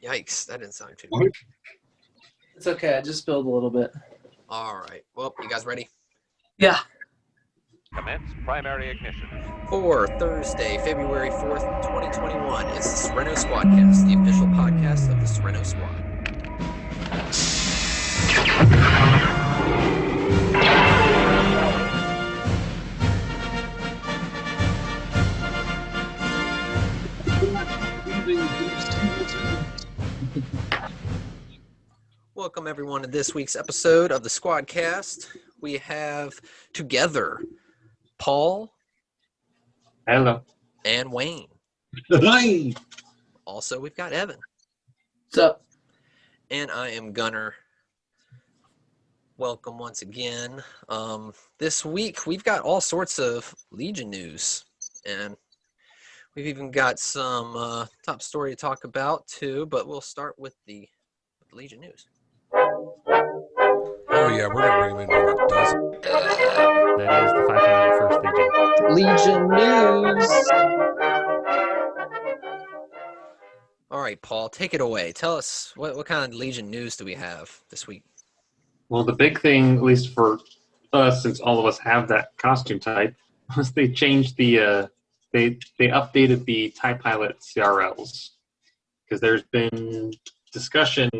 Yikes, that didn't sound too good. It's okay. I just spilled a little bit. All right. Well, you guys ready? Yeah. Commence primary ignition. For Thursday, February 4th, 2021, it's the Serenno Squadcast, the official podcast of the Serenno Squad. Welcome, everyone, to this week's episode of the Squadcast. We have together Paul. Hello. And Wayne. Hi. Also, we've got Evan. What's up? And I am Gunner. Welcome once again. This week, we've got all sorts of Legion news. And we've even got some top story to talk about, too. But we'll start with the Legion news. Oh, yeah, we're going to bring him in when it does. That is the 501st Legion. Legion news. All right, Paul, take it away. Tell us, what kind of Legion news do we have this week? Well, the big thing, at least for us, since all of us have that costume type, was they changed the, they updated the TIE Pilot CRLs. Because there's been discussion,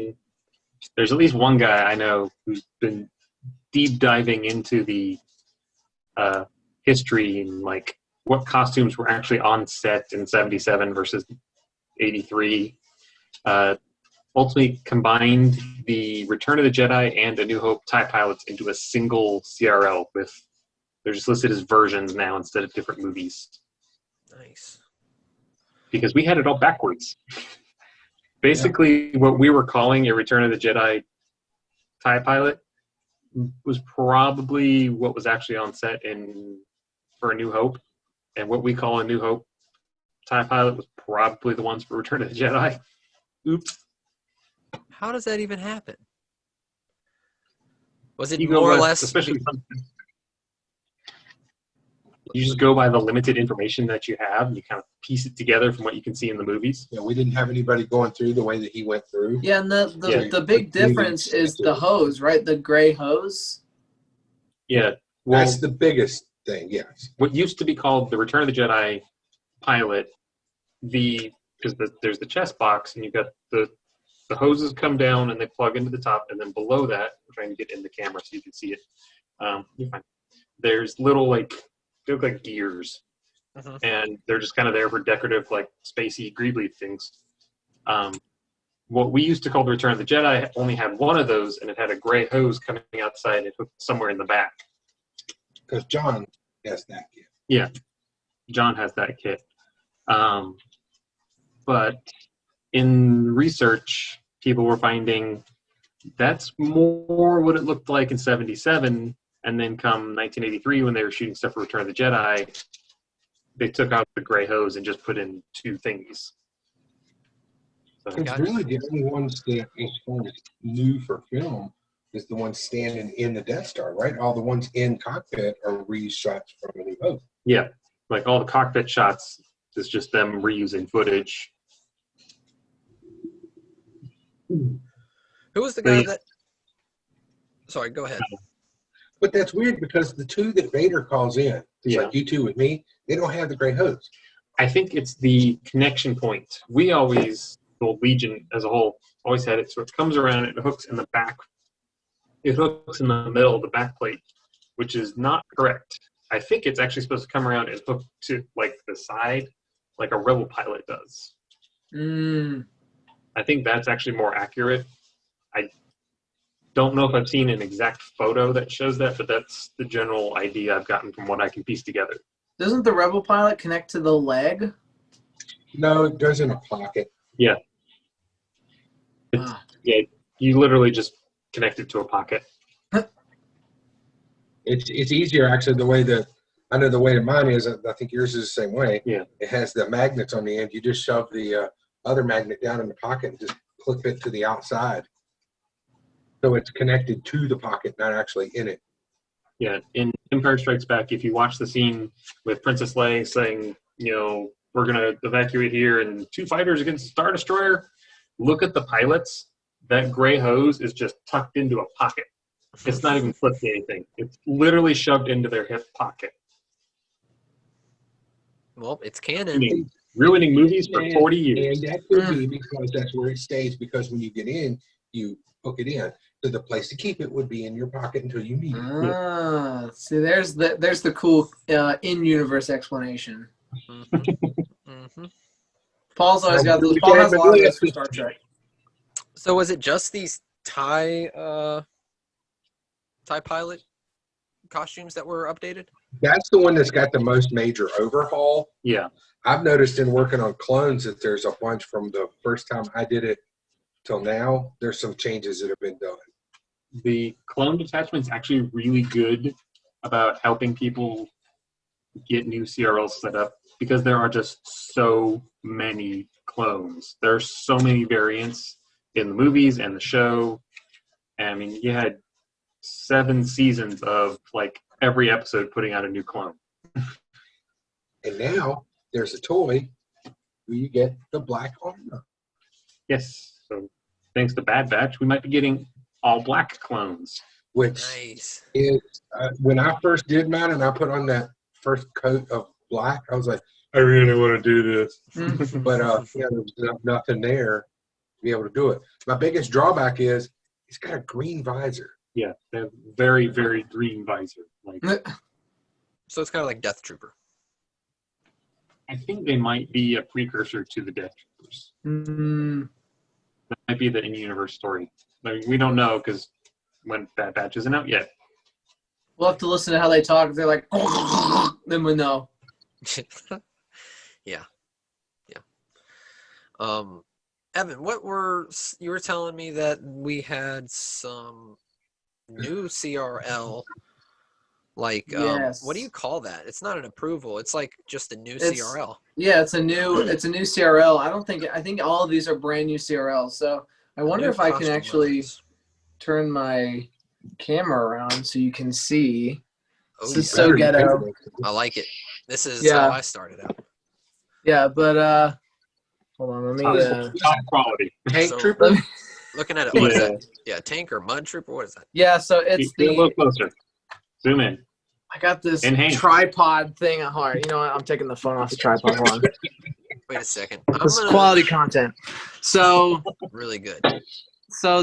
there's at least one guy I know who's been deep diving into the history and like what costumes were actually on set in 77 versus 83. Ultimately combined the Return of the Jedi and A New Hope TIE Pilots into a single CRL with, they're just listed as versions now instead of different movies. Nice. Because we had it all backwards. Basically, what we were calling a Return of the Jedi TIE Pilot was probably what was actually on set for A New Hope. And what we call A New Hope TIE Pilot was probably the ones for Return of the Jedi. Oops. How does that even happen? Was it You more or go by- less... especially you just go by the limited information that you have, and you kind of piece it together from what you can see in the movies. Yeah, we didn't have anybody going through the way that he went through. Yeah, and the big difference is the hose, right? The gray hose. Yeah, well, That's the biggest thing, yes. what used to be called the Return of the Jedi Pilot, because there's the chest box, and you've got the hoses come down and they plug into the top, and then below that, I'm trying to get in the camera so you can see it. You're fine. There's little they look like gears, and they're just kind of there for decorative, like spacey greebly things. What we used to call the Return of the Jedi only had one of those, and it had a gray hose coming outside and hooked somewhere in the back. Because John has that kit. Yeah, John has that kit. But in research, people were finding that's more what it looked like in 77. And then come 1983, when they were shooting stuff for Return of the Jedi, they took out the gray hose and just put in two thingies. So, It's really the only ones that is kind of new for film is the ones standing in the Death Star, right? All the ones in cockpit are reused shots from A New Hope. yeah, like all the cockpit shots is just them reusing footage. Who was the guy that... Sorry, go ahead. But that's weird because the two that Vader calls in, it's like you two with me, they don't have the gray hose. I think it's the connection point. We always, the Legion as a whole, always had it so it comes around and it hooks in the back. It hooks in the middle of the back plate, which is not correct. I think it's actually supposed to come around and hook to like the side, like a Rebel pilot does. I think that's actually more accurate. I don't know if I've seen an exact photo that shows that, but that's the general idea I've gotten from what I can piece together. Doesn't the Rebel pilot connect to the leg? No, it goes in a pocket. Yeah. Yeah, you literally just connect it to a pocket. It's easier actually the way that I know the way that mine is. I think yours is the same way. Yeah. It has the magnets on the end. You just shove the other magnet down in the pocket and just clip it to the outside. So it's connected to the pocket, not actually in it. Yeah, in Empire Strikes Back, if you watch the scene with Princess Leia saying, we're going to evacuate here and 2 fighters against a Star Destroyer, look at the pilots. That gray hose is just tucked into a pocket. It's not even flipped to anything. It's literally shoved into their hip pocket. Well, it's canon. Ruining movies for 40 years. And that could be because that's where it stays, because when you get in, you hook it in. So the place to keep it would be in your pocket until you need it. See, there's the cool in-universe explanation. Paul's always got those. Paul has a lot of those for Star Trek. So was it just these TIE pilot costumes that were updated? That's the one that's got the most major overhaul. Yeah. I've noticed in working on clones that there's a bunch from the first time I did it till now. There's some changes that have been done. The clone detachment is actually really good about helping people get new CRLs set up because there are just so many clones. There are so many variants in the movies and the show. And, I mean, you had 7 seasons of like every episode putting out a new clone. And now there's a toy where you get the black armor. Yes. So thanks to Bad Batch, we might be getting all black clones. Which Nice. is, when I first did mine and I put on that first coat of black, I was like, I really want to do this. But yeah, there was nothing there to be able to do it. My biggest drawback is it's got a green visor. Yeah, they have very, very green visor. Like, So it's kind of like Death Trooper. I think they might be a precursor to the Death Troopers. That might be the in-universe story. Like, we don't know because when Bad Batch isn't out yet. We'll have to listen to how they talk. If they're like, then we'll know. Yeah. Evan, you were telling me that we had some new CRL. Like, Yes. what do you call that? It's not an approval. It's like just a new CRL. Yeah, it's a new CRL. I think all of these are brand new CRLs. So I wonder if I can actually turn my camera around so you can see. Oh, This is so ghetto. I like it. This is how I started out. Yeah, but hold on, let me Top quality. Tank So- Trooper? Looking at it, what is that? Yeah, tank or mud trooper? What is that? yeah, so it's Get a little closer. Zoom in. I got this Enhance. tripod thing at heart. You know what? I'm taking the phone off the tripod. Hold on. Wait a second. This is quality content. So Really good.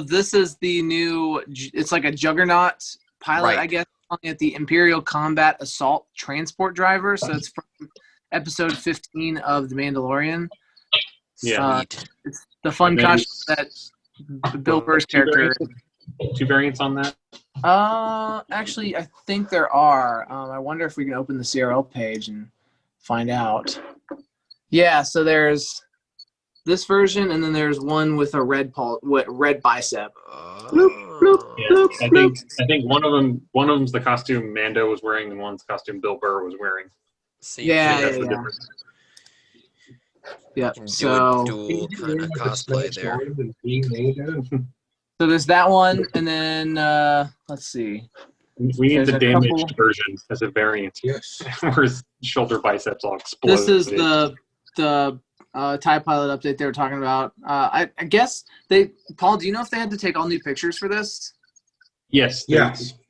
this is the new. It's like a Juggernaut pilot, Right. I guess. At the Imperial Combat Assault Transport Driver. So it's from episode 15 of The Mandalorian. Yeah. Sweet. It's the fun And then costume that Bill Burr's character. Two variants on that. Actually, I think there are. I wonder if we can open the CRL page and find out. Yeah, so there's this version, and then there's one with a red bicep. Yeah, I think one of them's the costume Mando was wearing, and one's the costume Bill Burr was wearing. See, Yeah, That's yeah, the yeah. difference. Yep. can do So, a dual kind of cosplay there. so there's that one, and then let's see. We need There's the a damaged couple- version as a variant. Yes. Where his shoulder biceps all explode. This is the TIE pilot update they were talking about. I guess Paul, do you know if they had to take all new pictures for this? Yes.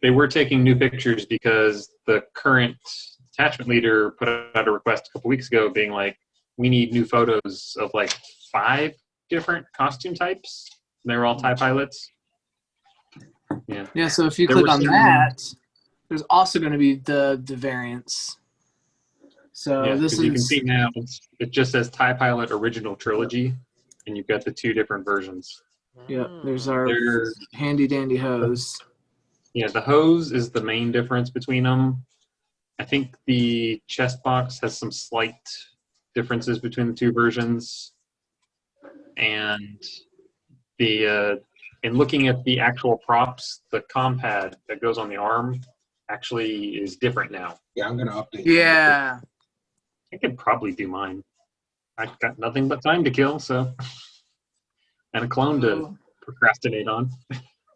They were taking new pictures because the current detachment leader put out a request a couple weeks ago being like, we need new photos of like 5 different costume types. They were all TIE pilots. Yeah. Yeah, so if you There click were on some- that, there's also going to be the variants. So Yeah, this because is you can see now it just says TIE Pilot Original Trilogy, and you've got the 2 different versions. yeah, there's our They're, handy dandy hose. yeah, the hose is the main difference between them. I think the chest box has some slight differences between the 2 versions, and the in looking at the actual props, the comm pad that goes on the arm actually is different now. Yeah, I'm going to update. Yeah. I could probably do mine. I've got nothing but time to kill, so and a clone to procrastinate on.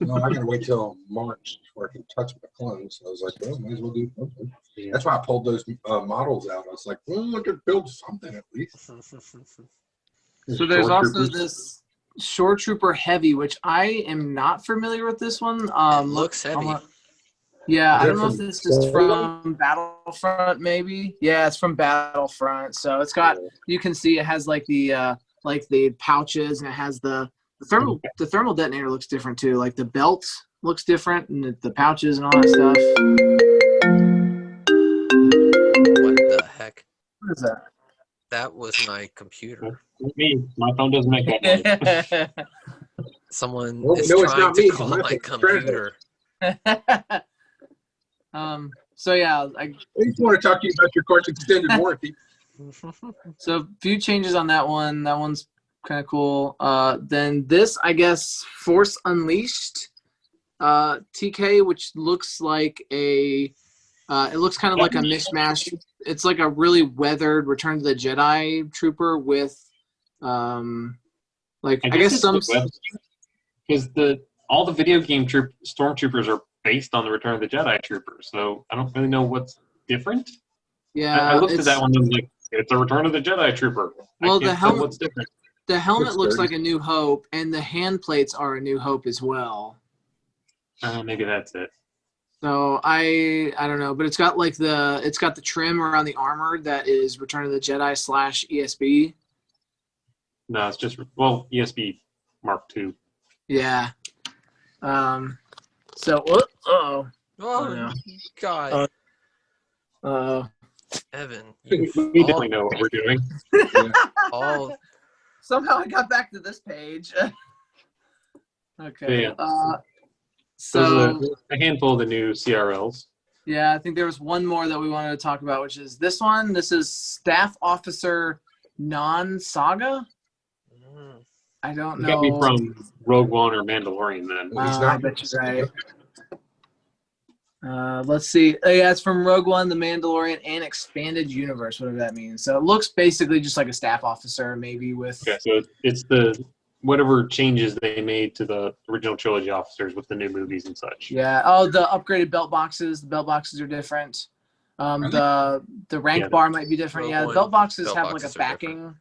No, I got to wait till March before I can touch my clones. So I was like, well, might as well do something. Yeah. That's why I pulled those models out. I was like, well, I could build something at least. So there's also this Shore Trooper Heavy, which I am not familiar with this one. It looks heavy. Yeah, Is I that don't know if from this is Solo? from Battlefront, maybe. Yeah, it's from Battlefront. So it's got, you can see it has like the pouches, and it has the thermal detonator looks different too. Like the belt looks different, and the pouches and all that stuff. What the heck? What is that? That was my computer. Me, my phone doesn't make that noise. Someone No, is no, it's trying not to me. call My my phone's computer. So yeah, I just want to talk to you about your car's extended warranty. so a few changes on that one. That one's kind of cool. Then this, I guess, Force Unleashed TK, which looks like it looks kind of like a mishmash. It's like a really weathered Return to the Jedi trooper with, like I guess some. Because all the video game stormtroopers are based on the Return of the Jedi troopers, so I don't really know what's different. Yeah, I looked at that one and was like, it's a Return of the Jedi trooper. Well, I can't tell what's different. the helmet looks sturdy. like A New Hope, and the hand plates are A New Hope as well. Maybe that's it. So I don't know, but it's got the trim around the armor that is Return of the Jedi / ESB. No, it's just ESB Mark II. Yeah. So oh Oh, God. Evan, We you definitely know what we're doing. all somehow I got back to this page. Okay. Yeah. So There's a handful of the new CRLs. yeah, I think there was one more that we wanted to talk about, which is this one. This is Staff Officer Non-Saga. I don't It know. got me from Rogue One or Mandalorian then. I bet you're right. Let's see. Oh, yeah, it's from Rogue One, The Mandalorian, and Expanded Universe, whatever that means. So it looks basically just like a staff officer, maybe with. Okay, so it's the whatever changes they made to the original trilogy officers with the new movies and such. Yeah. Oh, the upgraded belt boxes. The belt boxes are different. The rank bar might be different. Rogue Yeah, the One belt boxes belt have boxes like a are backing. different.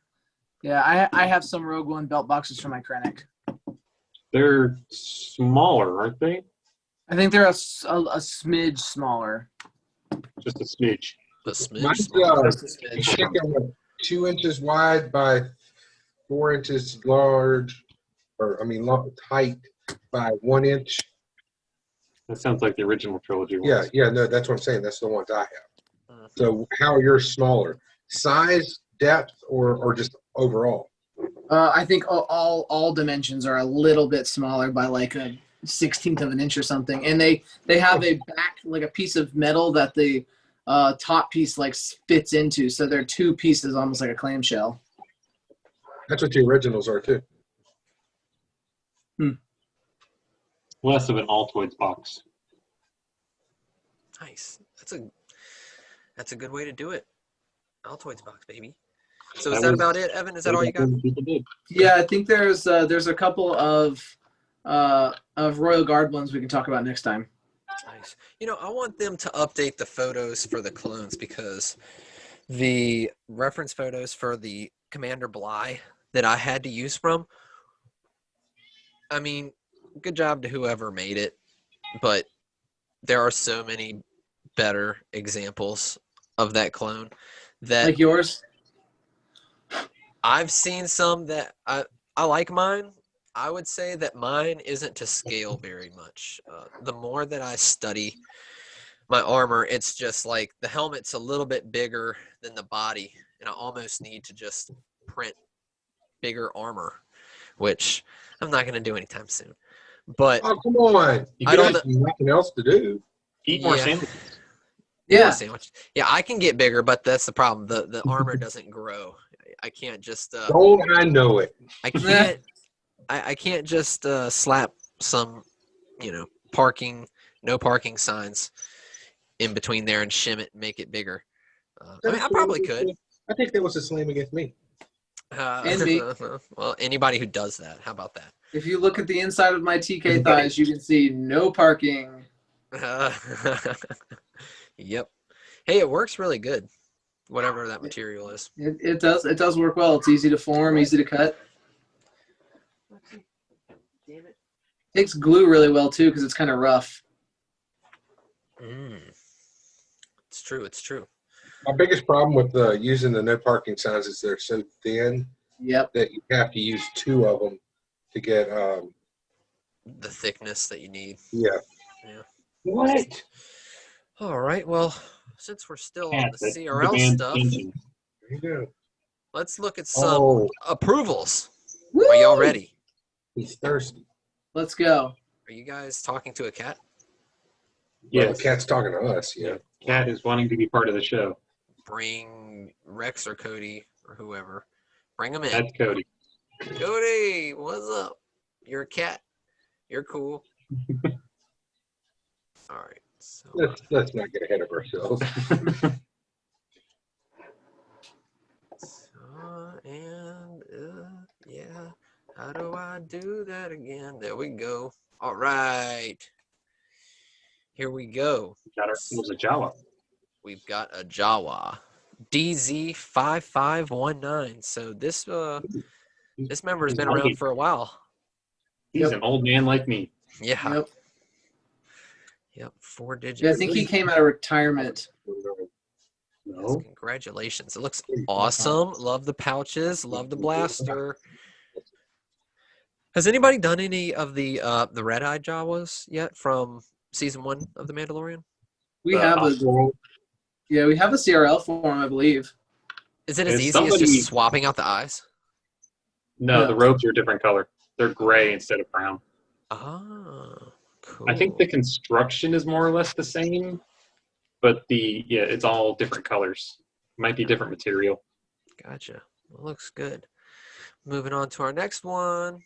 Yeah, I have some Rogue One belt boxes for my Krennic. They're smaller, aren't they? I think they're a smidge smaller. Just a smidge. the smidge. Mine's Just a I smidge. think I'm 2 inches wide by 4 inches large, height by 1 inch. That sounds like the original trilogy ones. Yeah, no, that's what I'm saying. That's the ones I have. So how are yours smaller? Size, depth, or just overall? I think all dimensions are a little bit smaller by like a 1/16 of an inch or something, and they have a back, like a piece of metal that the top piece like fits into, so they're 2 pieces, almost like a clamshell. That's what the originals are too. Less of an Altoids box. Nice. That's a good way to do it. Altoids box, baby. So is That that was- about it, Evan? Is that all you got? People did. Yeah, I think there's a couple of Royal Guard ones we can talk about next time. Nice. I want them to update the photos for the clones because the reference photos for the Commander Bly that I had to use from, I mean, good job to whoever made it, but there are so many better examples of that clone that Like yours? I've seen some that I like mine. I would say that mine isn't to scale very much. The more that I study my armor, it's just like the helmet's a little bit bigger than the body, and I almost need to just print bigger armor, which I'm not going to do anytime soon. But Oh, come on! You I don't got nothing else to do. Eat more Yeah. sandwiches. Yeah. sandwich. Yeah, I can get bigger, but that's the problem. The armor doesn't grow. I can't just Don't I know it? I can't I can't just slap some, no parking signs in between there and shim it and make it bigger. I probably could. I think that was a slam against me. And me. Well, anybody who does that, how about that? If you look at the inside of my TK thighs, you can see no parking. Yep. Hey, it works really good, whatever that material is. It does work well. It's easy to form, easy to cut. Takes glue really well too because it's kind of rough. It's true. It's true. My biggest problem with using the no parking signs is they're so thin Yep. that you have to use 2 of them to get. The thickness that you need. Yeah. Yeah. What? All right. Well, since we're still on the That CRL demands stuff, attention. There you go. let's look at some Oh, approvals. Woo! Are y'all ready? he's thirsty. Let's go. Are you guys talking to a cat? Yeah, Yes. the cat's talking to us. Yeah. Cat is wanting to be part of the show. Bring Rex or Cody or whoever. Bring them in. That's Cody. Cody, what's up? You're a cat. You're cool. All right. So Let's not get ahead of ourselves. yeah. How do I do that again? There we go. All right. Here we go. Got ourselves a Jawa. We've got a Jawa DZ5519. So this member has been around for a while. He's an old man like me. Yeah. Yep. 4 digits. Yeah, I think he came out of retirement. Yes, No. congratulations. It looks awesome. Love the pouches. Love the blaster. Has anybody done any of the red-eyed Jawas yet from season 1 of The Mandalorian? We have a CRL for him, I believe. Is it as Is easy as somebody- just swapping out the eyes? No, No. the robes are a different color. They're gray instead of brown. Ah, cool. I think the construction is more or less the same, but it's all different colors. Might be different material. Gotcha. Well, looks good. Moving on to our next one.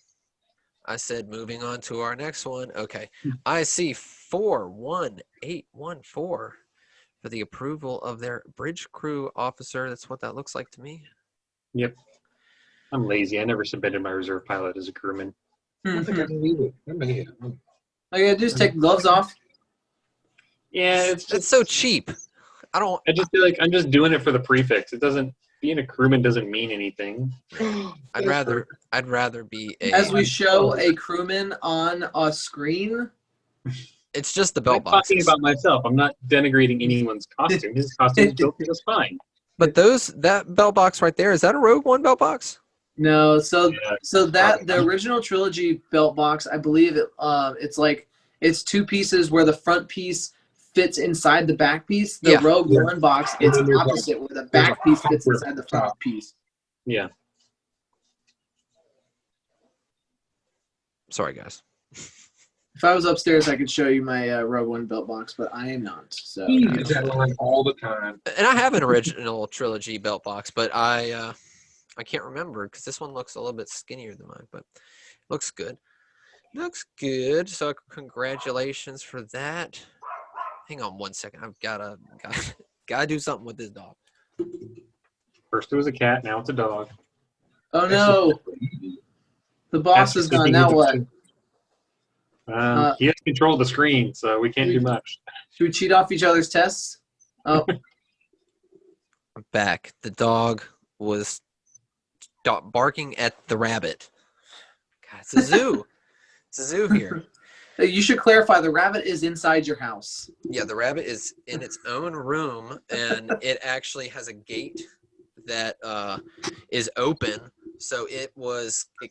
I said moving on to our next one. Okay. I see 41814 for the approval of their bridge crew officer. That's what that looks like to me. Yep. I'm lazy. I never submitted my reserve pilot as a crewman. I don't think I can either. I may have. All you gotta do is take the gloves off. Yeah, it's That's just so cheap. I just feel like I'm just doing it for the prefix. It doesn't being a crewman doesn't mean anything. I'd rather be a. As we show a crewman on a screen. It's just the belt I'm talking boxes. about myself. I'm not denigrating anyone's costume. His costume is built just fine. But that belt box right there, is that a Rogue One belt box? No, so Yeah, the original trilogy belt box, I believe it's 2 pieces where the front piece fits inside the back piece. The Yeah. Rogue Yeah. One box, it's And then there's opposite where the back piece fits inside the front piece. Yeah. Sorry, guys. If I was upstairs, I could show you my Rogue One belt box, but I am not. So He uses that line all the time. And I have an original trilogy belt box, but I can't remember because this one looks a little bit skinnier than mine, but looks good. Looks good. So congratulations for that. Hang on one second. I've gotta do something with this dog. First it was a cat, now it's a dog. oh no, the boss is gone. Now what? He has control of the screen, so we can't do much. Should we cheat off each other's tests? Oh, I'm back. The dog was barking at the rabbit. God, it's a zoo. It's a zoo here. you should clarify. The rabbit is inside your house. Yeah, the rabbit is in its own room, and it actually has a gate that is open. So it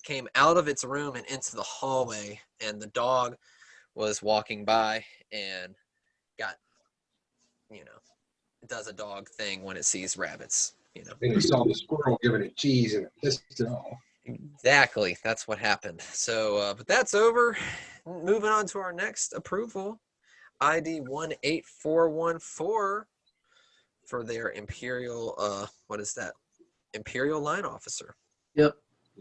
came out of its room and into the hallway, and the dog was walking by and got, it does a dog thing when it sees rabbits, And he saw the squirrel giving it cheese and it pissed it off. Exactly. That's what happened. So, but that's over. Moving on to our next approval, ID 18414 for their Imperial, what is that? Imperial Line Officer. Yep.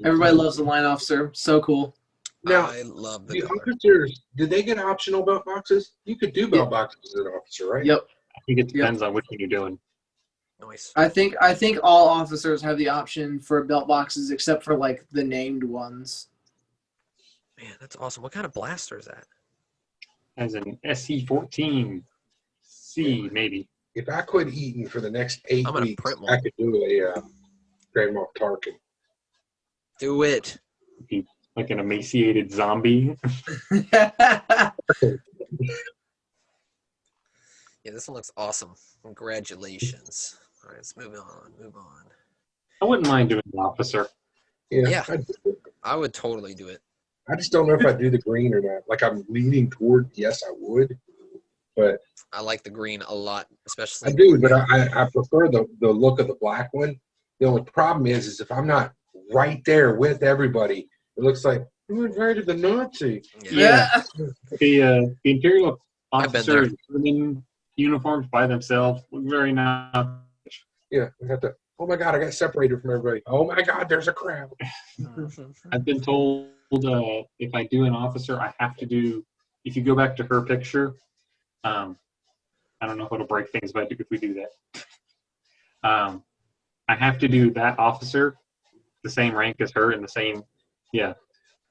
Everybody loves the line officer. So cool. Now, I love the the color. officers, did they get optional belt boxes? You could do belt boxes as an officer, right? Yep. I think it depends on which one you're doing. Nice. I think all officers have the option for belt boxes except for like the named ones. Man, that's awesome. What kind of blaster is that? As an SC-14 C, maybe. If I quit eating for the next 8 I'm gonna weeks, print one. I could do a Grand Moff Tarkin. Do it. like an emaciated zombie. Yeah, this one looks awesome. Congratulations. All right, let's move on. I wouldn't mind doing the officer. Yeah. I'd do it. I would totally do it. I just don't know if I'd do the green or not. Like, I'm leaning toward, yes, I would. But I like the green a lot, especially. I do, but I prefer the look of the black one. The only problem is if I'm not right there with everybody, it looks like who invited the Nazi? Yeah. The Imperial I've been there. officers in uniforms by themselves look very nice. Yeah, we have to. Oh my God, I got separated from everybody. Oh my God, there's a crowd. I've been told if I do an officer, I have to do. If you go back to her picture, I don't know if it'll break things, but if we do that, I have to do that officer the same rank as her and the same, yeah.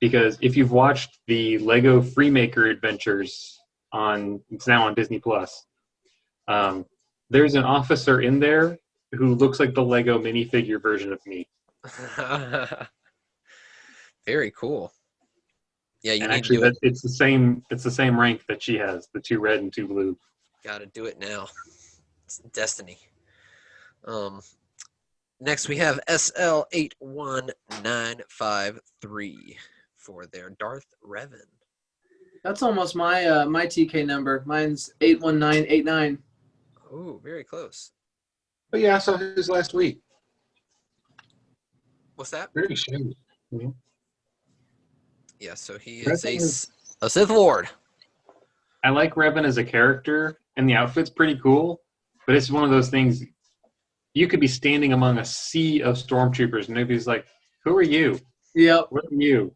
Because if you've watched the Lego Freemaker Adventures it's now on Disney Plus. There's an officer in there who looks like the Lego minifigure version of me. Very cool. Yeah, you And need actually, to do it. it's the same rank that she has, the 2 red and 2 blue. Got to do it now. It's destiny. Next we have SL81953 for their Darth Revan. That's almost my my TK number. Mine's 81989. Oh, very close. But yeah, I saw his last week. What's that? Very shame. Yeah, so he is a Sith Lord. I like Revan as a character, and the outfit's pretty cool, but it's one of those things, you could be standing among a sea of stormtroopers, and nobody's like, who are you? Yep. What are you?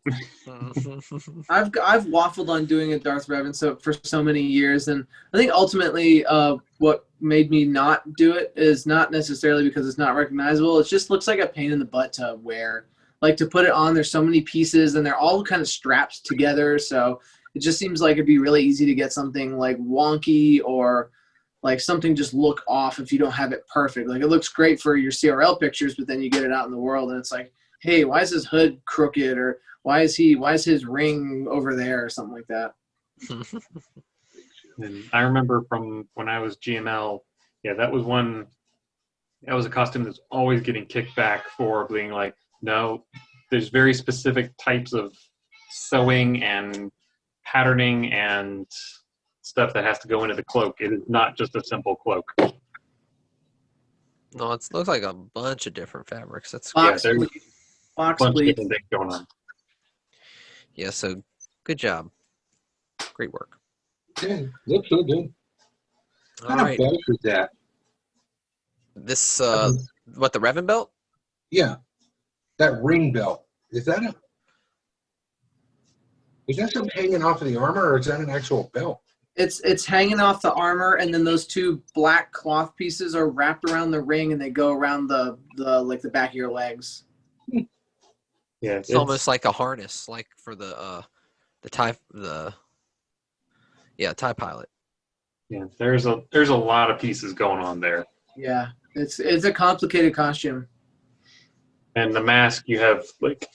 I've waffled on doing a Darth Revan for so many years, and I think ultimately what made me not do it is not necessarily because it's not recognizable. It just looks like a pain in the butt to wear. Like, to put it on, there's so many pieces, and they're all kind of strapped together, so it just seems like it'd be really easy to get something like wonky or like something just look off if you don't have it perfect. Like, it looks great for your CRL pictures, but then you get it out in the world and it's like, hey, why is his hood crooked, or why is his ring over there, or something like that. And I remember from when I was GML, yeah, that was a costume that's always getting kicked back for being like, no, there's very specific types of sewing and patterning and stuff that has to go into the cloak. It is not just a simple cloak. No, it looks like a bunch of different fabrics. That's Box there's bleed. Box bunch of bleed. different things going on. Yeah, so good job. Great work. Yeah, looks so good. All What kind right. of belt is that? This, what, the Revan belt? Yeah, that ring belt. Is that something hanging off of the armor, or is that an actual belt? It's hanging off the armor, and then those 2 black cloth pieces are wrapped around the ring, and they go around the back of your legs. Yeah, It's almost like a harness, like for the TIE TIE pilot. Yeah, there's a lot of pieces going on there. Yeah, it's a complicated costume. And the mask, you have like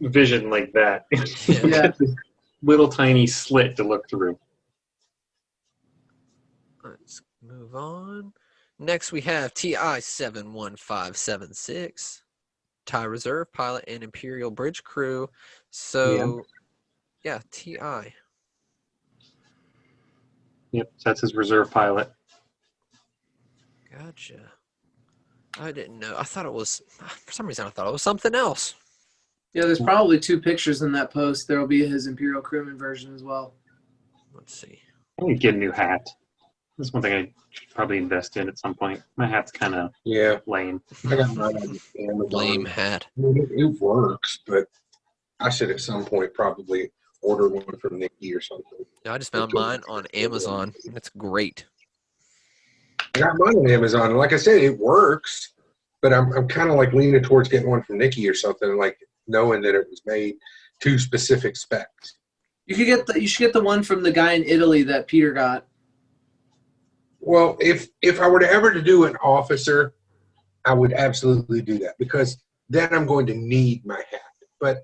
vision like that. Yeah. This little tiny slit to look through. Let's move on. Next, we have TI-71576, TIE Reserve pilot and Imperial Bridge crew. So, yeah, TI. Yep, that's his reserve pilot. Gotcha. I didn't know. I thought it was, for some reason, I thought it was something else. Yeah, there's probably 2 pictures in that post. There will be his Imperial crewman version as well. Let's see. I need to get a new hat. That's one thing I should probably invest in at some point. My hat's kind of lame. I got mine on Amazon. Lame hat. I mean, it works, but I should at some point probably order one from Nikki or something. Yeah, I just found mine on Amazon. It's great. I got mine on Amazon, and like I said, it works. But I'm kind of like leaning towards getting one from Nikki or something, like knowing that it was made to specific specs. You should get the one from the guy in Italy that Peter got. Well, if I were to ever to do an officer, I would absolutely do that, because then I'm going to need my hat. But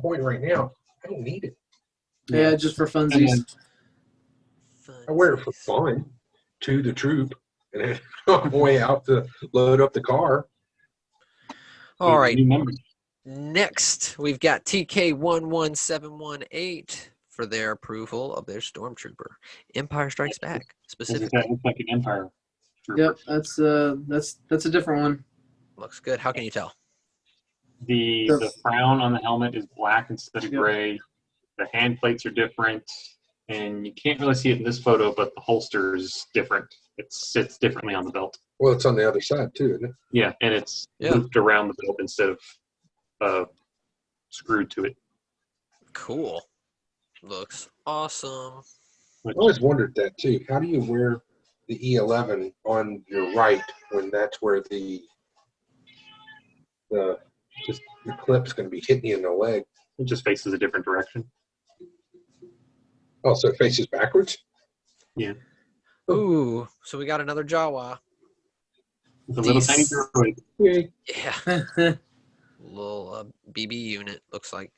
point right now, I don't need it. Yeah, just for funsies. I wear it for fun to the troop, and then on my way out to load up the car. All right. New members. Next, we've got TK11718 for their approval of their Stormtrooper. Empire Strikes Back, specifically. That looks like an Empire. Yep, that's a different one. Looks good. How can you tell? The crown on the helmet is black instead of Yep. gray. The hand plates are different, and you can't really see it in this photo, but the holster is different. It sits differently on the belt. Well, it's on the other side too, isn't it? Yeah, and it's looped around the belt instead of screwed to it. Cool. Looks awesome. I always wondered that too. How do you wear the E11 on your right when that's where the clip's going to be hitting you in the leg? It just faces a different direction. Oh, so it faces backwards? Yeah. Ooh, so we got another Jawa. It's a little tiny droid. Yay. Yeah. Little BB unit, looks like.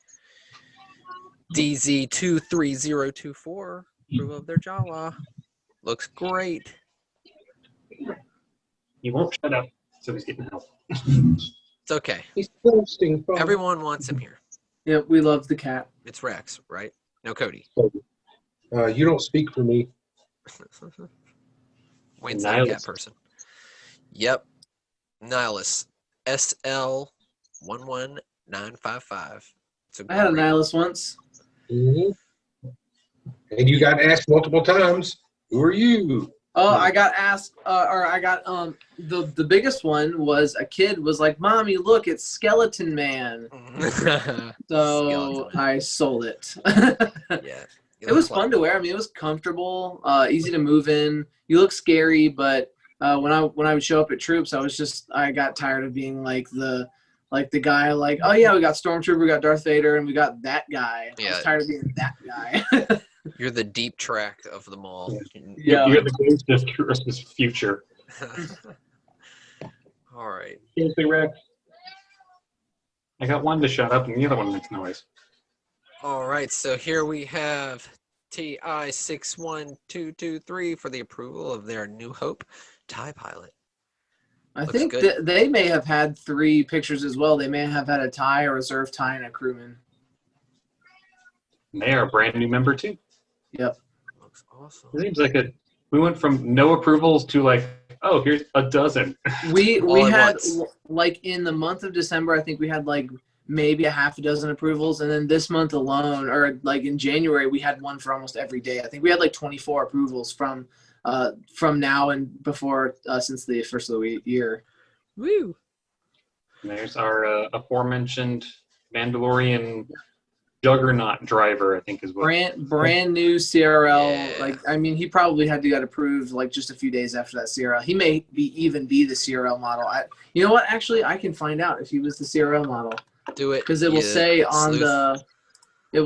DZ23024, approval of their Jawa. Looks great. He won't shut up, so he's getting help. It's okay. He's thirsting. Everyone wants him here. Yep, we love the cat. It's Rex, right? No, Cody. You don't speak for me. Wayne's not a cat Nihilus. person. Yep. Nihilus. SL11955. I had a Nihilus once. Mm-hmm. And you got asked multiple times, who are you? Oh, I got asked, the biggest one was a kid was like, "Mommy, look, it's Skeleton Man." So Skeleton. I sold it. Yeah. It was fun to wear. I mean, it was comfortable, easy to move in. You look scary, but when I would show up at troops, I got tired of being like the guy, like, oh yeah, we got Stormtrooper, we got Darth Vader, and we got that guy. I was tired of being that guy. You're the deep track of them all. Yeah. You're the ghost of Christmas future. All right. Seriously, Rex? I got one to shut up, and the other one makes noise. All right, so here we have TI61223 for the approval of their New Hope TIE pilot. I Looks think good. they may have had 3 pictures as well. They may have had a TIE, a reserve TIE, and a crewman. And they are a brand new member, too. Yep. Looks awesome. It seems like we went from no approvals to like, oh, here's a dozen. We All at had, once. like, in the month of December, I think we had, like, maybe a half a dozen approvals. And then this month alone, or, like, in January, we had one for almost every day. I think we had, like, 24 approvals from now and before, since the first of the year. Woo! And there's our aforementioned Mandalorian Juggernaut driver, I think is what. Brand new CRL. Yeah. Like, I mean, he probably had to get approved like just a few days after that CRL. He may even be the CRL model. You know what? Actually, I can find out if he was the CRL model Do it. because it will say on sleuth. the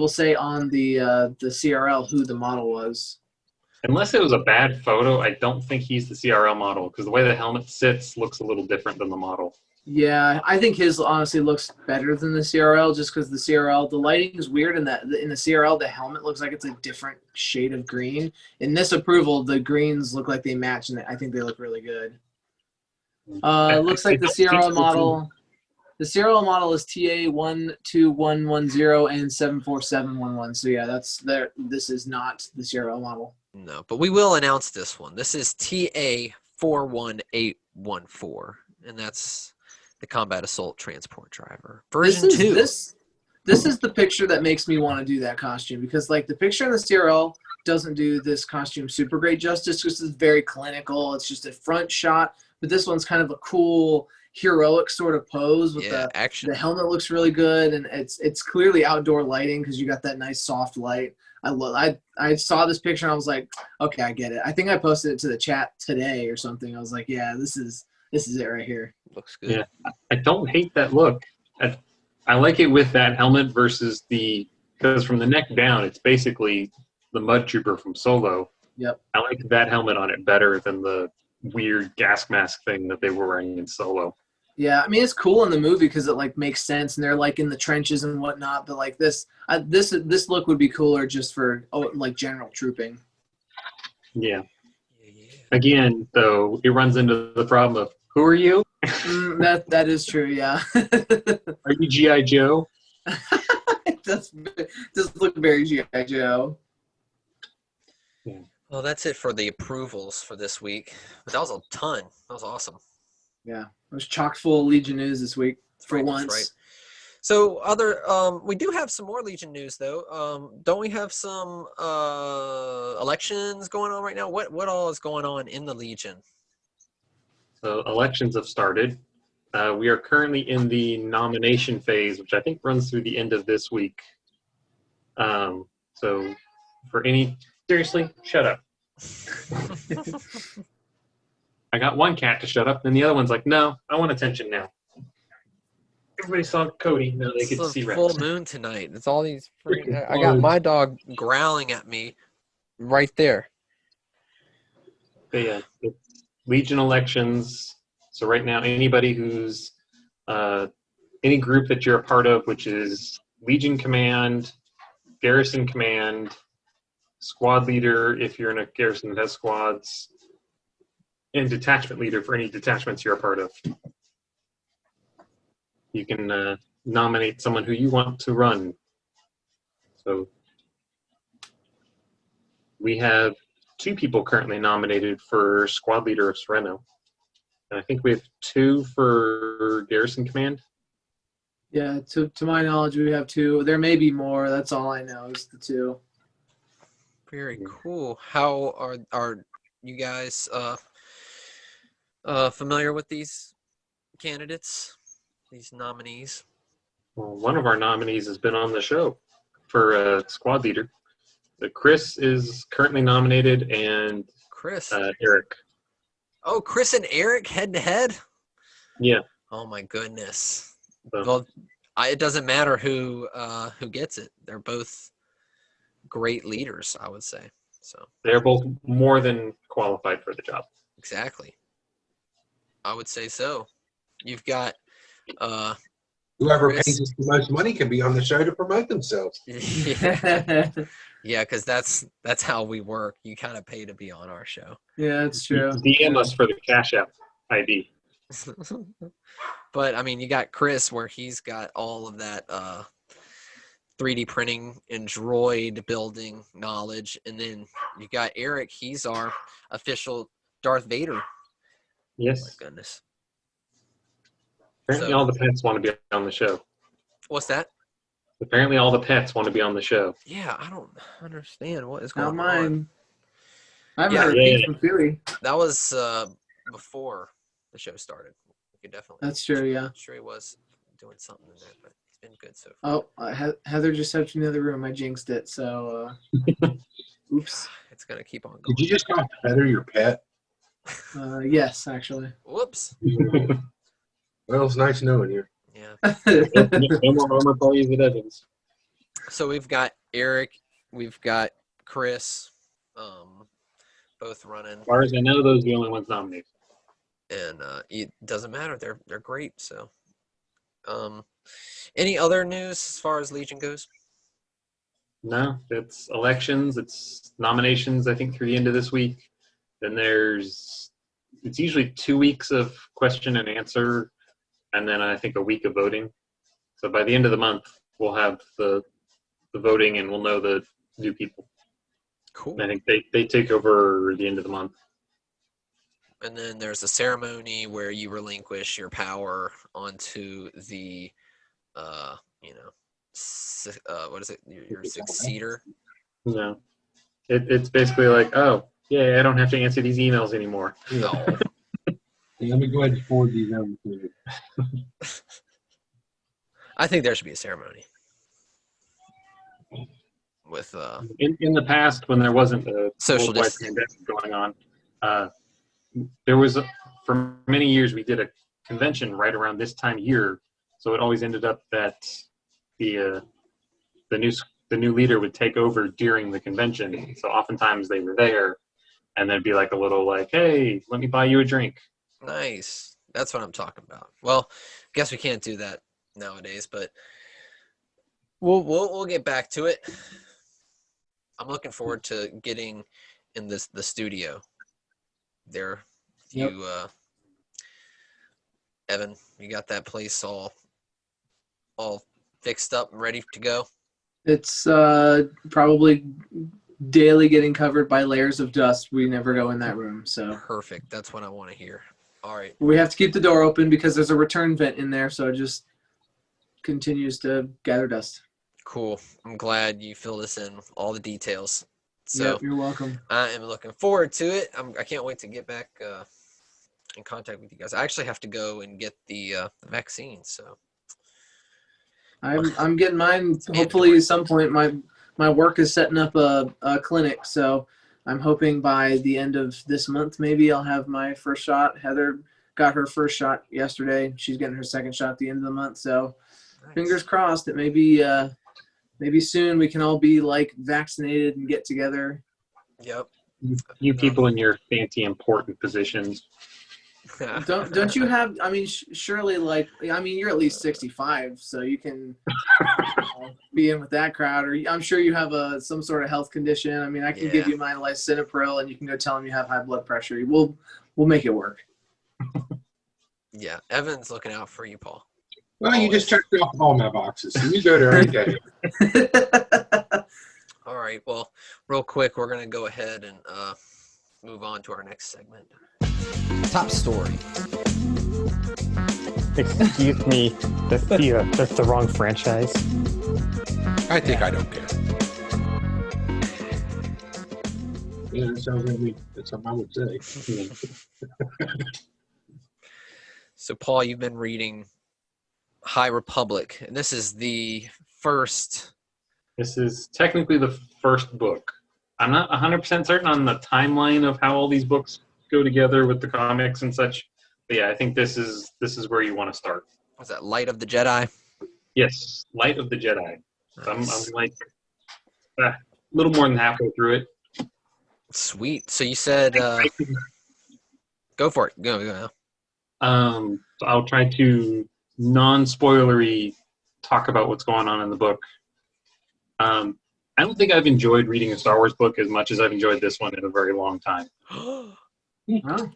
CRL who the model was. Unless it was a bad photo, I don't think he's the CRL model because the way the helmet sits looks a little different than the model. Yeah, I think his honestly looks better than the CRL just because the CRL, the lighting is weird, and in the CRL, the helmet looks like it's a different shade of green. In this approval, the greens look like they match, and I think they look really good. Looks like the CRL model. The CRL model is TA12110 and 74711. So yeah, that's there. This is not the CRL model. No, but we will announce this one. This is TA41814, and that's the Combat Assault Transport Driver. Version 2. This is the picture that makes me want to do that costume because, like, the picture in the CRL doesn't do this costume super great justice because it's very clinical. It's just a front shot, but this one's kind of a cool, heroic sort of pose with action. The helmet looks really good, and it's clearly outdoor lighting because you got that nice soft light. I saw this picture and I was like, okay, I get it. I think I posted it to the chat today or something. I was like, yeah, this is it right here. Looks good. Yeah, I don't hate that look. I like it with that helmet versus because from the neck down, it's basically the Mud Trooper from Solo. Yep. I like that helmet on it better than the weird gas mask thing that they were wearing in Solo. Yeah, I mean it's cool in the movie because it like makes sense, and they're like in the trenches and whatnot. But like this look would be cooler just for like general trooping. Yeah. Yeah. Again, though, it runs into the problem of who are you? That is true. Yeah. Are you G.I. Joe? It does look very G.I. Joe. Well, that's it for the approvals for this week. But that was a ton. That was awesome. Yeah, it was chock full of Legion news this week for Right, once. that's right. So we do have some more Legion news though. Don't we have some elections going on right now? What all is going on in the Legion? So elections have started. We are currently in the nomination phase, which I think runs through the end of this week. So seriously, shut up. I got one cat to shut up, and the other one's like, no, I want attention now. Everybody saw Cody. No, they could It's see a Rex. full moon tonight. It's all these. Freaking I got bugs. my dog growling at me right there. But yeah, it's Legion elections. So right now, anybody who's any group that you're a part of, which is Legion Command, Garrison Command, Squad Leader if you're in a garrison that has squads, and Detachment Leader for any detachments you're a part of. You can nominate someone who you want to run. So we have 2 people currently nominated for Squad Leader of Serenno. And I think we have 2 for Garrison Command. Yeah, to my knowledge, we have 2. There may be more. That's all I know is the 2. Very cool. How are you guys familiar with these candidates, these nominees? Well, one of our nominees has been on the show for Squad Leader. Chris is currently nominated, and Chris. Eric. Oh, Chris and Eric head to head? Yeah. Oh my goodness. So, Well, it doesn't matter who gets it. They're both great leaders, I would say. So they're both more than qualified for the job. exactly. I would say so. You've got Whoever Chris. pays us the most money can be on the show to promote themselves. Yeah, because that's how we work. You kind of pay to be on our show. Yeah, that's true. DM us for the Cash App ID. But I mean, you got Chris where he's got all of that 3D printing and droid building knowledge, and then you got Eric. He's our official Darth Vader. Yes. Oh my goodness. Apparently So- all the pets want to be on the show. What's that? Apparently all the pets want to be on the show. Yeah, I don't understand what is Not going on. mine. I haven't Yeah. heard a peep from Philly. That was before the show started. You could definitely. That's true, yeah. I'm sure he was doing something in there, but it's been good so far. Oh, Heather just stepped in the other room. I jinxed it, so oops. It's gonna keep on Did you going. just call Heather your pet? Yes, actually. Whoops. Well, it's nice knowing you. Yeah. No more armor parties at Evans. So we've got Eric, we've got Chris, both running, As far as I know, those are the only ones nominated. and it doesn't matter. They're great. So, any other news as far as Legion goes? No, it's elections, it's nominations, I think, through the end of this week. Then it's usually 2 weeks of question and answer, and then I think a week of voting. So by the end of the month, we'll have the voting and we'll know the new people. Cool. And I think they take over the end of the month. And then there's a ceremony where you relinquish your power onto the, what is it? Your successor. No. It's basically like, oh, yeah, I don't have to answer these emails anymore. No. Let me go ahead and forward these over to you. I think there should be a ceremony. With In the past, when there wasn't a Social worldwide distancing. pandemic going on, there was for many years we did a convention right around this time of year, so it always ended up that the new leader would take over during the convention. So oftentimes they were there, and there'd be like a little like, hey, let me buy you a drink. nice. That's what I'm talking about. Well, I guess we can't do that nowadays, but we'll get back to it. I'm looking forward to getting in the studio there. Yep. You Evan, you got that place all fixed up and ready to go? It's probably daily getting covered by layers of dust. We never go in that room, so Perfect. That's what I want to hear. All right. we have to keep the door open because there's a return vent in there, so it just continues to gather dust. Cool. I'm glad you filled us in with all the details. So Yep, you're welcome. I am looking forward to it. I can't wait to get back in contact with you guys. I actually have to go and get the vaccine. So I'm getting mine. It's Hopefully, mandatory. at some point, my work is setting up a clinic, so I'm hoping by the end of this month, maybe I'll have my first shot. Heather got her first shot yesterday. She's getting her second shot at the end of the month. So nice. fingers crossed that maybe soon we can all be like vaccinated and get together. Yep. You people in your fancy important positions. Don't you have? I mean, surely, like, I mean, you're at least 65, so you can be in with that crowd. Or I'm sure you have some sort of health condition. I mean, I can give Yeah. you my lisinopril, and you can go tell them you have high blood pressure. We'll make it work. Yeah. Evan's looking out for you, Paul. Well, you just checked off all my boxes. So you go there any day. All right. Well, real quick, we're gonna go ahead and move on to our next segment. Top story. Excuse me, that's the wrong franchise. I think I don't care. Yeah, that sounds like me. That's something I would say. So, Paul, you've been reading High Republic, and this is the first. This is technically the first book. I'm not 100% certain on the timeline of how all these books go together with the comics and such. But yeah, I think this is where you want to start. Was that Light of the Jedi? Yes, Light of the Jedi. So Nice. I'm like a little more than halfway through it. Sweet. So you said, go for it. Go now. So I'll try to non-spoilery talk about what's going on in the book. I don't think I've enjoyed reading a Star Wars book as much as I've enjoyed this one in a very long time. Wow.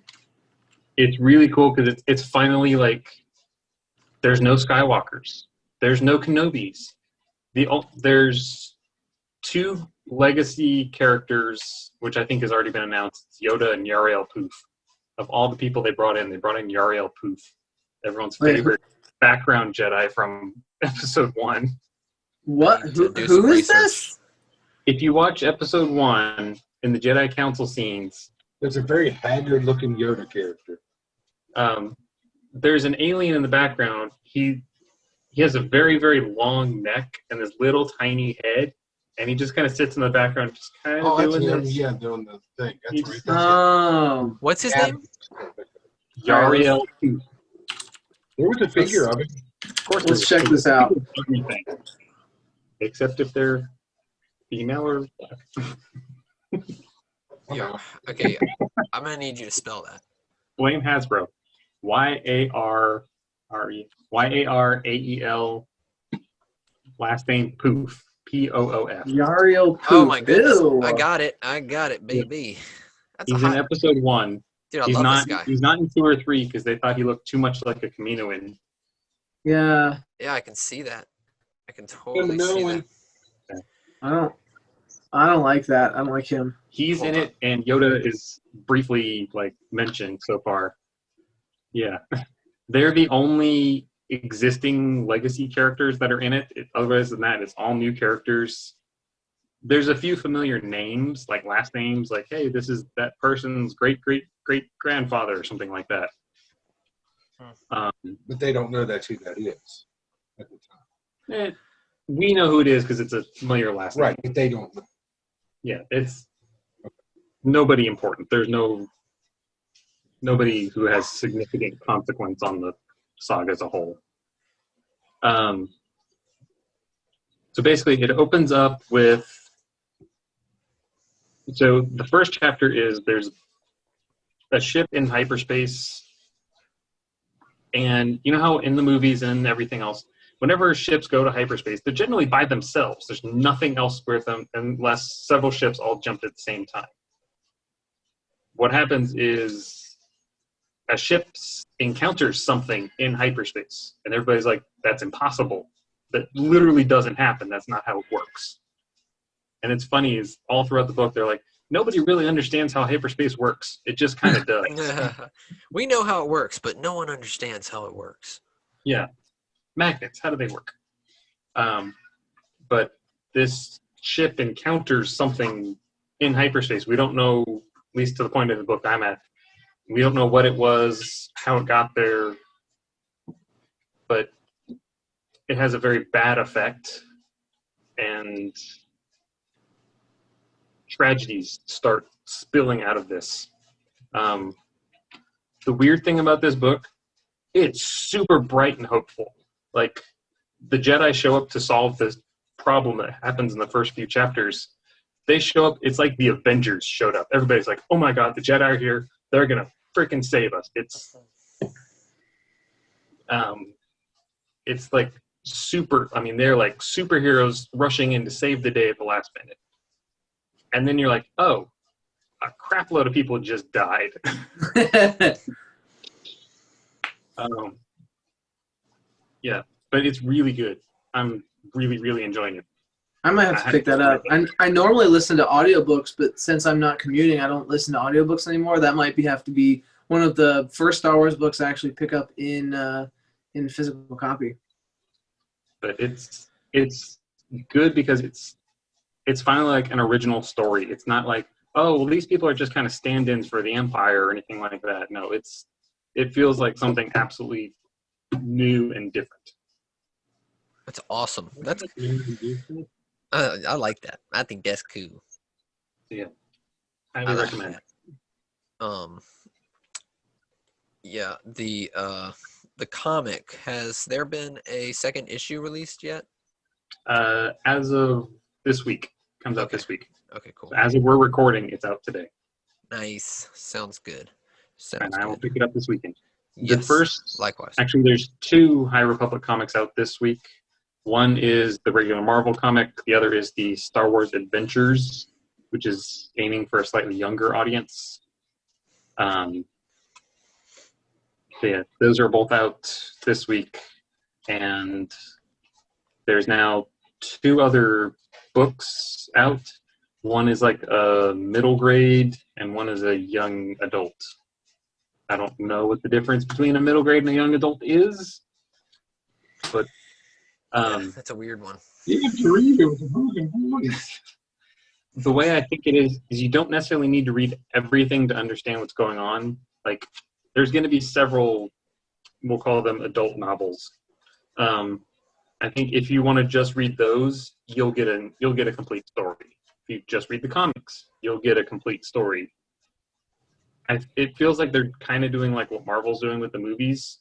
It's really cool because it's finally like there's no Skywalkers, there's no Kenobis. There's two legacy characters, which I think has already been announced. It's Yoda and Yarael Poof. Of all the people they brought in Yarael Poof, everyone's favorite background Jedi from Episode 1. What? To do Who some is research. this? If you watch Episode 1 in the Jedi Council scenes, There's a very haggard-looking Yoda character. there's an alien in the background. He has a very, very long neck and this little tiny head, and he just kind of sits in the background, just kind of Oh, that's doing him. this. Yeah, doing the thing. He's- That's right. That's Oh, What's his Yeah. name? Yariel Poof. There was a figure of it. Of course, let's check this out. everything, except if they're female or Yeah. Okay. I'm gonna need you to spell that. blame Hasbro. Yarael, last name Poof. Poof. Yariel Poof. Oh my goodness! Ew. I got it, baby. That's He's a in hot Episode 1. dude. I He's love not. this guy. He's not in 2 or 3 because they thought he looked too much like a Kaminoan. Yeah, Yeah, I can see that. I can totally see that. I don't like that. I don't like him. He's Hold in on. it, and Yoda is briefly mentioned so far. Yeah, they're the only existing legacy characters that are in it. Otherwise than that, it's all new characters. There's a few familiar names, like last names, like hey, this is that person's great grandfather or something like that. But they don't know that's who that is at the time. We know who it is because it's a familiar last name. Right, but they don't know. Yeah, it's nobody important. There's nobody who has significant consequence on the saga as a whole. So basically, it opens up with. So the first chapter is there's a ship in hyperspace And you know how in the movies and everything else, whenever ships go to hyperspace, they're generally by themselves. There's nothing else with them unless several ships all jumped at the same time. What happens is a ship encounters something in hyperspace, and everybody's like, that's impossible. That literally doesn't happen. That's not how it works. And it's funny is all throughout the book, they're like, nobody really understands how hyperspace works. It just kind of does. We know how it works, but no one understands how it works. Yeah. Magnets, how do they work? But this ship encounters something in hyperspace. We don't know, at least to the point of the book I'm at, we don't know what it was, how it got there, but it has a very bad effect, and tragedies start spilling out of this. The weird thing about this book, it's super bright and hopeful. Like, the Jedi show up to solve this problem that happens in the first few chapters. They show up, it's like the Avengers showed up. Everybody's like, oh my god, the Jedi are here. They're going to freaking save us. It's like they're like superheroes rushing in to save the day at the last minute. And then you're like, oh, a crap load of people just died. Yeah, but it's really good. I'm really, really enjoying it. I might have to pick that up. I normally listen to audiobooks, but since I'm not commuting, I don't listen to audiobooks anymore. That might have to be one of the first Star Wars books I actually pick up in physical copy. But it's good because it's finally like an original story. It's not like, oh, well, these people are just kind of stand-ins for the Empire or anything like that. No, it feels like something absolutely new and different. That's awesome. I like that. I think that's cool. Yeah, highly recommend. Yeah, the comic, has there been a second issue released yet? As of this week, comes out this week. Okay, cool. So as of we're recording, it's out today. Nice. Sounds good. And I will pick it up this weekend. Yes, the first, likewise. Actually, there's 2 High Republic comics out this week. One is the regular Marvel comic. The other is the Star Wars Adventures, which is aiming for a slightly younger audience. So yeah, those are both out this week. And there's now 2 other books out. One is like a middle grade, and one is a young adult. I don't know what the difference between a middle grade and a young adult is, but that's a weird one. You have to read it with a broken voice. The way I think it is you don't necessarily need to read everything to understand what's going on. Like, there's going to be several, we'll call them adult novels. I think if you want to just read those, you'll get a complete story. If you just read the comics, you'll get a complete story. It feels like they're kind of doing like what Marvel's doing with the movies.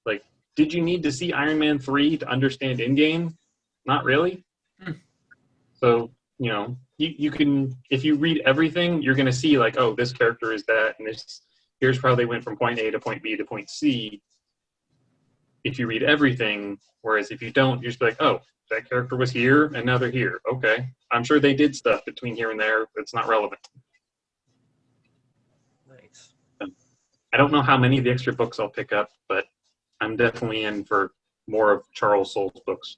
Like, did you need to see Iron Man 3 to understand Endgame? Not really. So, you can, if you read everything, you're going to see like, oh, this character is that, and here's how they went from point A to point B to point C. If you read everything, whereas if you don't, you're just like, oh, that character was here, and now they're here. Okay. I'm sure they did stuff between here and there that's not relevant. Nice. I don't know how many of the extra books I'll pick up, but I'm definitely in for more of Charles Soule's books.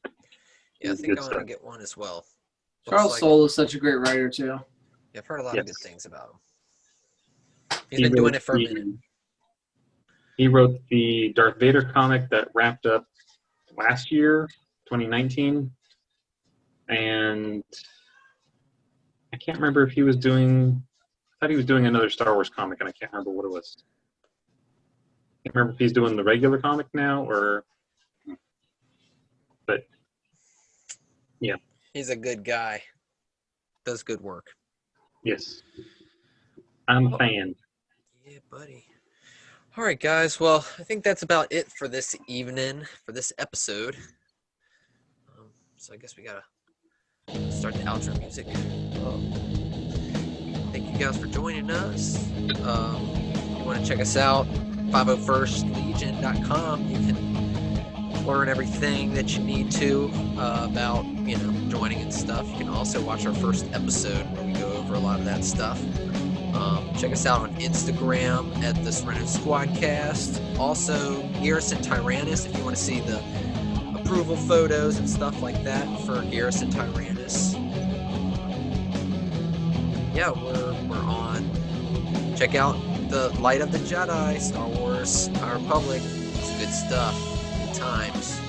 Yeah, I think I'm going to get one as well. Charles Soule is such a great writer, too. Yeah, I've heard a lot of good things about him. He's been doing it for a minute. He wrote the Darth Vader comic that wrapped up last year, 2019. And I can't remember if he was doing... I thought he was doing another Star Wars comic, and I can't remember what it was. I can't remember if he's doing the regular comic now, or... But, yeah. He's a good guy. Does good work. Yes. I'm a fan. Yeah, buddy. All right, guys. Well, I think that's about it for this evening, for this episode. So I guess we got to start the outro music. Thank you guys for joining us. If you want to check us out, 501stlegion.com. You can learn everything that you need to about, joining and stuff. You can also watch our first episode where we go over a lot of that stuff. Check us out on Instagram at the Serenno Squadcast. Also, Garrison Tyrannus if you want to see the approval photos and stuff like that for Garrison Tyrannus. Yeah, we're on. Check out the Light of the Jedi, Star Wars, Our Republic. It's good stuff. Good times.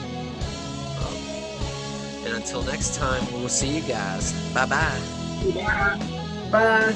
And until next time, we'll see you guys. Bye-bye. Bye.